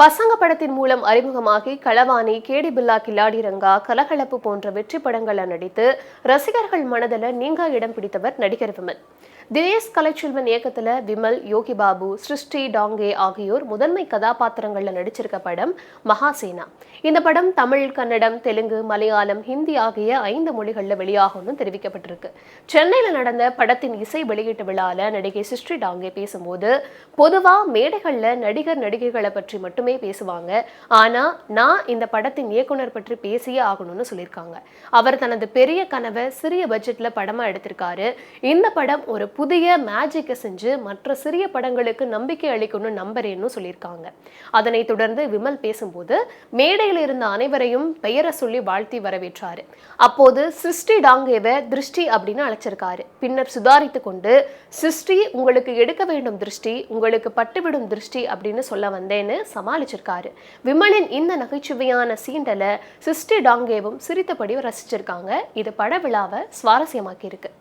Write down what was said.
பசங்க படத்தின் மூலம் அறிமுகமாகி களவாணி, கேடி பில்லா கில்லாடி ரங்கா, கலகலப்பு போன்ற வெற்றி படங்களை நடித்து ரசிகர்கள் மனதில் நீங்கா இடம் பிடித்தவர் நடிகர் விமல். தினேஷ் கலைச்செல்வன் இயக்கத்துல விமல், யோகி பாபு, சிருஷ்டி டாங்கே ஆகியோர் முதன்மை கதாபாத்திரங்கள்ல நடிச்சிருக்க படம் மகாசேனா. இந்த படம் தமிழ், கன்னடம், தெலுங்கு, மலையாளம், ஹிந்தி ஆகிய 5 மொழிகள்ல வெளியாகும்னு தெரிவிக்கப்பட்டிருக்கு. சென்னையில நடந்த படத்தின் இசை வெளியீட்டு விழால நடிகை சிருஷ்டி டாங்கே பேசும்போது, பொதுவா மேடைகள்ல நடிகர் நடிகைகளை பற்றி மட்டுமே பேசுவாங்க, ஆனா நான் இந்த படத்தின் இயக்குனர் பற்றி பேசியே ஆகணும்னு சொல்லியிருக்காங்க. அவர் தனது பெரிய கனவை சிறிய பட்ஜெட்ல படமா எடுத்திருக்காரு. இந்த படம் ஒரு புதிய மேஜிக்கை செஞ்சு மற்ற சிறிய படங்களுக்கு நம்பிக்கை அளிக்கணும்னு நம்புறேன்னு சொல்லியிருக்காங்க. அதனைத் தொடர்ந்து விமல் பேசும்போது மேடையில் இருந்த அனைவரையும் பெயரை சொல்லி வாழ்த்தி வரவேற்றாரு. அப்போது சிருஷ்டி டாங்கேவை திருஷ்டி அப்படின்னு அழைச்சிருக்காரு. பின்னர் சுதாரித்து கொண்டு, சிருஷ்டி உங்களுக்கு எடுக்க வேண்டும் திருஷ்டி, உங்களுக்கு பட்டுவிடும் திருஷ்டி அப்படின்னு சொல்ல வந்தேன்னு சமாளிச்சிருக்காரு. விமலின் இந்த நகைச்சுவையான சீண்டலை சிருஷ்டி டாங்கேவும் சிரித்தபடி ரசிச்சிருக்காங்க. இது பட விழாவை சுவாரஸ்யமாக்கி இருக்கு.